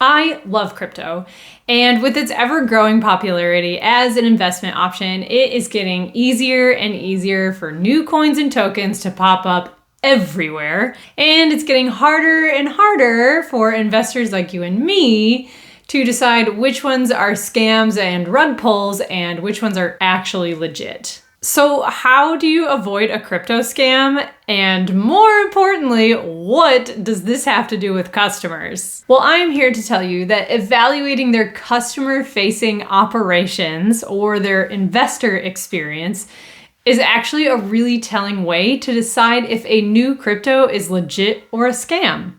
I love crypto, and with its ever-growing popularity as an investment option, it is getting easier and easier for new coins and tokens to pop up everywhere, and it's getting harder and harder for investors like you and me to decide which ones are scams and rug pulls and which ones are actually legit. So how do you avoid a crypto scam? And more importantly, what does this have to do with customers? Well, I'm here to tell you that evaluating their customer-facing operations or their investor experience is actually a really telling way to decide if a new crypto is legit or a scam.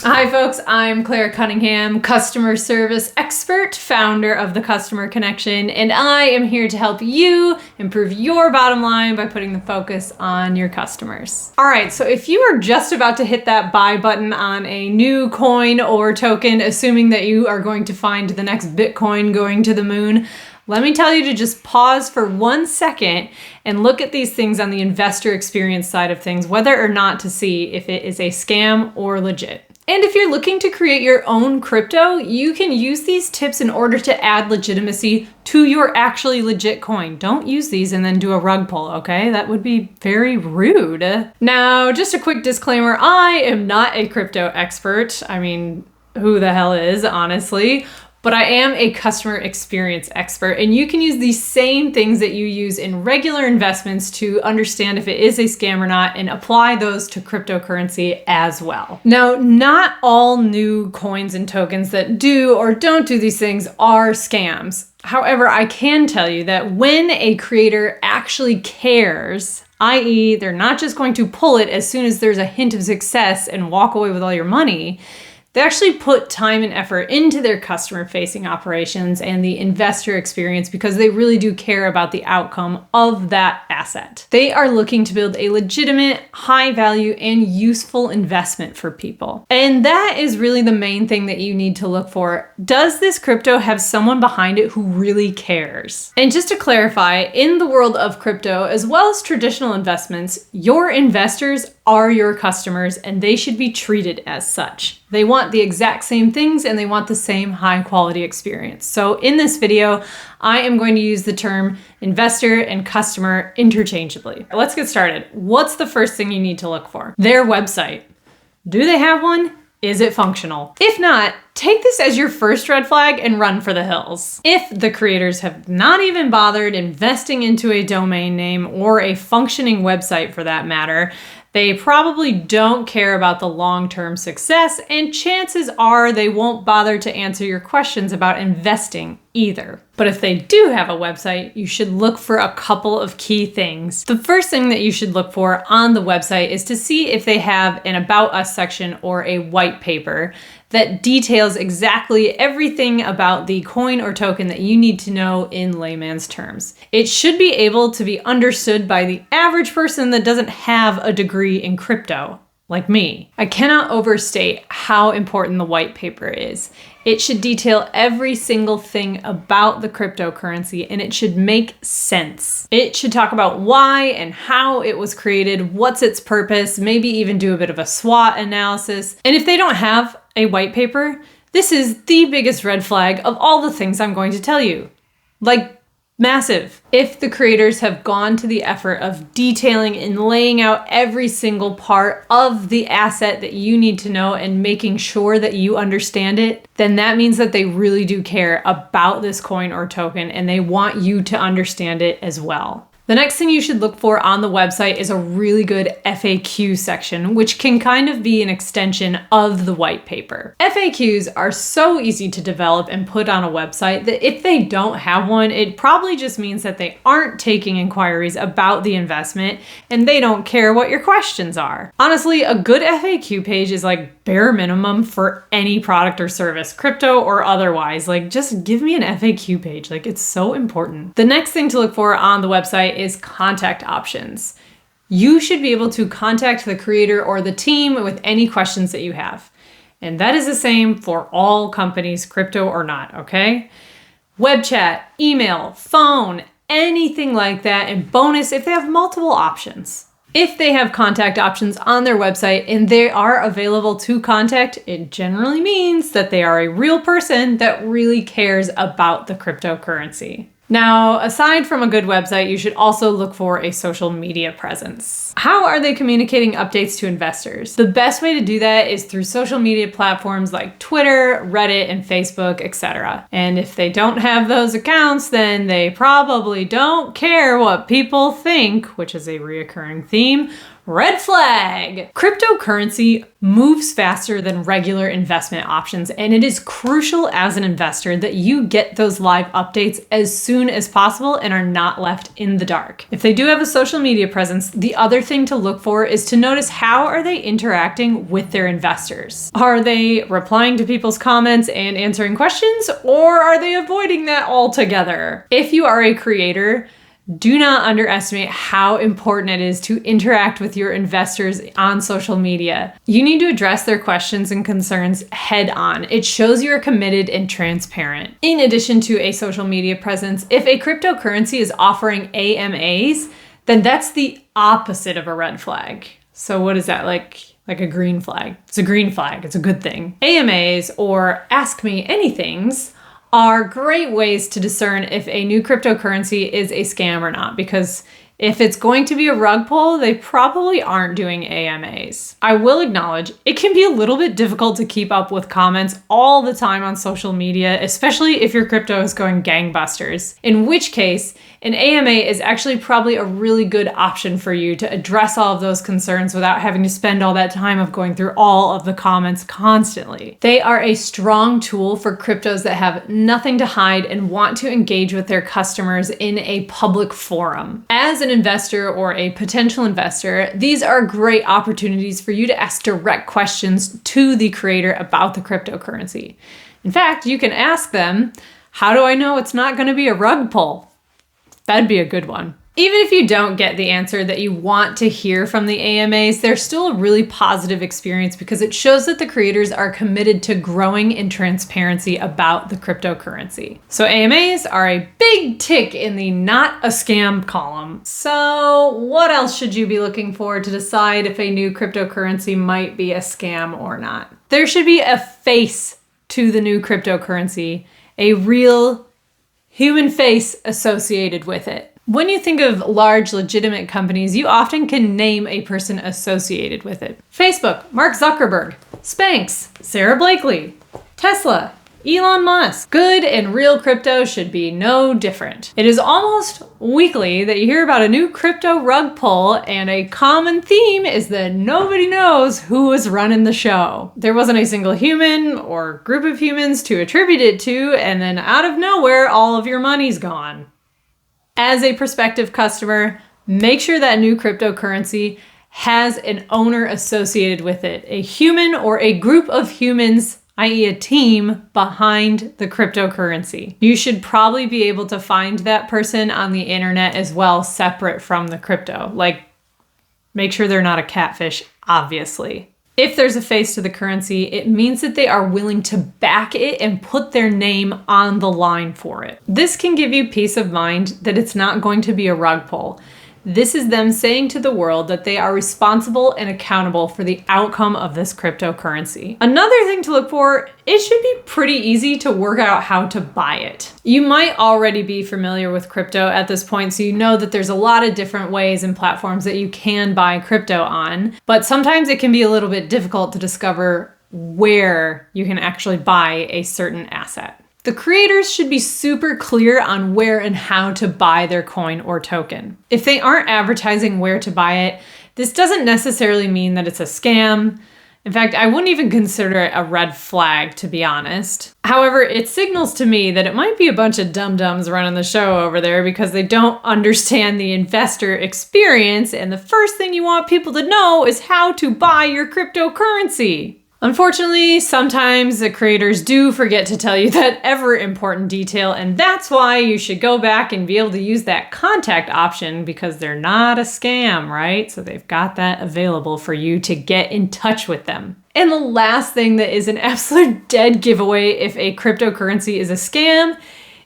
Hi folks, I'm Claire Cunningham, customer service expert, founder of the Customer Connection, and I am here to help you improve your bottom line by putting the focus on your customers. All right, so if you are just about to hit that buy button on a new coin or token, assuming that you are going to find the next Bitcoin going to the moon, let me tell you to just pause for 1 second and look at these things on the investor experience side of things, whether or not to see if it is a scam or legit. And if you're looking to create your own crypto, you can use these tips in order to add legitimacy to your actually legit coin. Don't use these and then do a rug pull, okay? That would be very rude. Now, just a quick disclaimer, I am not a crypto expert. I mean, who the hell is, honestly? But I am a customer experience expert, and you can use these same things that you use in regular investments to understand if it is a scam or not and apply those to cryptocurrency as well. Now, not all new coins and tokens that do or don't do these things are scams. However, I can tell you that when a creator actually cares, i.e., they're not just going to pull it as soon as there's a hint of success and walk away with all your money, they actually put time and effort into their customer-facing operations and the investor experience because they really do care about the outcome of that asset. They are looking to build a legitimate, high-value, and useful investment for people. And that is really the main thing that you need to look for. Does this crypto have someone behind it who really cares? And just to clarify, in the world of crypto, as well as traditional investments, your investors are your customers and they should be treated as such. They want the exact same things and they want the same high quality experience. So in this video, I am going to use the term investor and customer interchangeably. Let's get started. What's the first thing you need to look for? Their website. Do they have one? Is it functional? If not, take this as your first red flag and run for the hills. If the creators have not even bothered investing into a domain name or a functioning website for that matter, they probably don't care about the long-term success, and chances are they won't bother to answer your questions about investing either. But if they do have a website, you should look for a couple of key things. The first thing that you should look for on the website is to see if they have an About Us section or a white paper that details exactly everything about the coin or token that you need to know in layman's terms. It should be able to be understood by the average person that doesn't have a degree in crypto, like me. I cannot overstate how important the white paper is. It should detail every single thing about the cryptocurrency and it should make sense. It should talk about why and how it was created, what's its purpose, maybe even do a bit of a SWOT analysis. And if they don't have a white paper, this is the biggest red flag of all the things I'm going to tell you. Like, massive. If the creators have gone to the effort of detailing and laying out every single part of the asset that you need to know and making sure that you understand it, then that means that they really do care about this coin or token and they want you to understand it as well. The next thing you should look for on the website is a really good FAQ section, which can kind of be an extension of the white paper. FAQs are so easy to develop and put on a website that if they don't have one, it probably just means that they aren't taking inquiries about the investment and they don't care what your questions are. Honestly, a good FAQ page is like bare minimum for any product or service, crypto or otherwise. Like, just give me an FAQ page. Like, it's so important. The next thing to look for on the website is contact options. You should be able to contact the creator or the team with any questions that you have. And that is the same for all companies, crypto or not, okay? Web chat, email, phone, anything like that, and bonus if they have multiple options. If they have contact options on their website and they are available to contact, it generally means that they are a real person that really cares about the cryptocurrency. Now, aside from a good website, you should also look for a social media presence. How are they communicating updates to investors? The best way to do that is through social media platforms like Twitter, Reddit, and Facebook, etc. And if they don't have those accounts, then they probably don't care what people think, which is a reoccurring theme. Red flag! Cryptocurrency moves faster than regular investment options, and it is crucial as an investor that you get those live updates as soon as possible and are not left in the dark. If they do have a social media presence, the other thing to look for is to notice how are they interacting with their investors. Are they replying to people's comments and answering questions, or are they avoiding that altogether? If you are a creator, do not underestimate how important it is to interact with your investors on social media. You need to address their questions and concerns head on. It shows you're committed and transparent. In addition to a social media presence, if a cryptocurrency is offering AMAs, then that's the opposite of a red flag. So what is that, like a green flag? It's a green flag. It's a good thing. AMAs, or Ask Me Anythings, are great ways to discern if a new cryptocurrency is a scam or not, because if it's going to be a rug pull, they probably aren't doing AMAs. I will acknowledge it can be a little bit difficult to keep up with comments all the time on social media, especially if your crypto is going gangbusters, in which case an AMA is actually probably a really good option for you to address all of those concerns without having to spend all that time of going through all of the comments constantly. They are a strong tool for cryptos that have nothing to hide and want to engage with their customers in a public forum. As an investor or a potential investor, these are great opportunities for you to ask direct questions to the creator about the cryptocurrency. In fact, you can ask them, how do I know it's not going to be a rug pull? That'd be a good one. Even if you don't get the answer that you want to hear from the AMAs, they're still a really positive experience because it shows that the creators are committed to growing in transparency about the cryptocurrency. So AMAs are a big tick in the not a scam column. So what else should you be looking for to decide if a new cryptocurrency might be a scam or not? There should be a face to the new cryptocurrency, a real human face associated with it. When you think of large, legitimate companies, you often can name a person associated with it. Facebook, Mark Zuckerberg. Spanx, Sarah Blakely. Tesla, Elon Musk. Good and real crypto should be no different. It is almost weekly that you hear about a new crypto rug pull, and a common theme is that nobody knows who was running the show. There wasn't a single human or group of humans to attribute it to, and then out of nowhere, all of your money's gone. As a prospective customer, make sure that new cryptocurrency has an owner associated with it, a human or a group of humans, i.e. a team behind the cryptocurrency. You should probably be able to find that person on the internet as well, separate from the crypto. Like, make sure they're not a catfish, obviously. If there's a face to the currency, it means that they are willing to back it and put their name on the line for it. This can give you peace of mind that it's not going to be a rug pull. This is them saying to the world that they are responsible and accountable for the outcome of this cryptocurrency. Another thing to look for, it should be pretty easy to work out how to buy it. You might already be familiar with crypto at this point, so you know that there's a lot of different ways and platforms that you can buy crypto on, but sometimes it can be a little bit difficult to discover where you can actually buy a certain asset. The creators should be super clear on where and how to buy their coin or token. If they aren't advertising where to buy it, this doesn't necessarily mean that it's a scam. In fact, I wouldn't even consider it a red flag, to be honest. However, it signals to me that it might be a bunch of dum-dums running the show over there because they don't understand the investor experience, and the first thing you want people to know is how to buy your cryptocurrency. Unfortunately, sometimes the creators do forget to tell you that ever important detail, and that's why you should go back and be able to use that contact option because they're not a scam, right? So they've got that available for you to get in touch with them. And the last thing that is an absolute dead giveaway if a cryptocurrency is a scam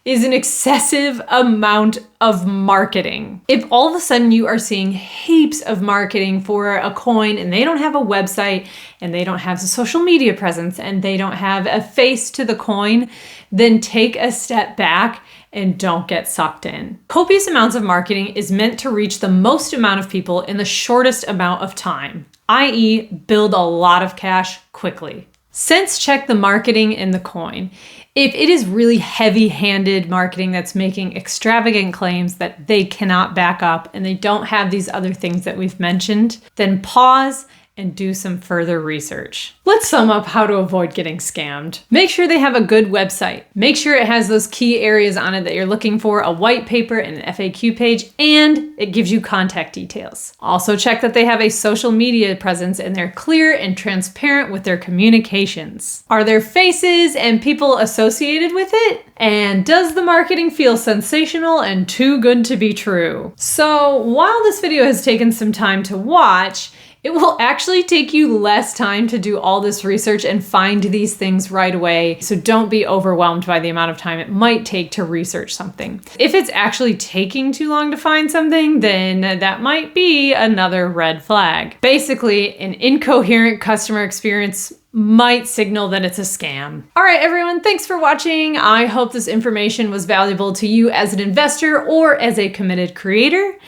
is an excessive amount of marketing. If all of a sudden you are seeing heaps of marketing for a coin and they don't have a website and they don't have a social media presence and they don't have a face to the coin, then take a step back and don't get sucked in. Copious amounts of marketing is meant to reach the most amount of people in the shortest amount of time, i.e., build a lot of cash quickly. Sense check the marketing in the coin. If it is really heavy-handed marketing that's making extravagant claims that they cannot back up and they don't have these other things that we've mentioned, then pause and do some further research. Let's sum up how to avoid getting scammed. Make sure they have a good website. Make sure it has those key areas on it that you're looking for, a white paper and an FAQ page, and it gives you contact details. Also check that they have a social media presence and they're clear and transparent with their communications. Are there faces and people associated with it? And does the marketing feel sensational and too good to be true? So while this video has taken some time to watch, it will actually take you less time to do all this research and find these things right away. So don't be overwhelmed by the amount of time it might take to research something. If it's actually taking too long to find something, then that might be another red flag. Basically, an incoherent customer experience might signal that it's a scam. All right, everyone, thanks for watching. I hope this information was valuable to you as an investor or as a committed creator.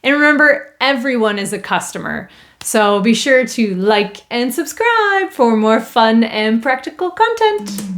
And remember, everyone is a customer. So be sure to like and subscribe for more fun and practical content.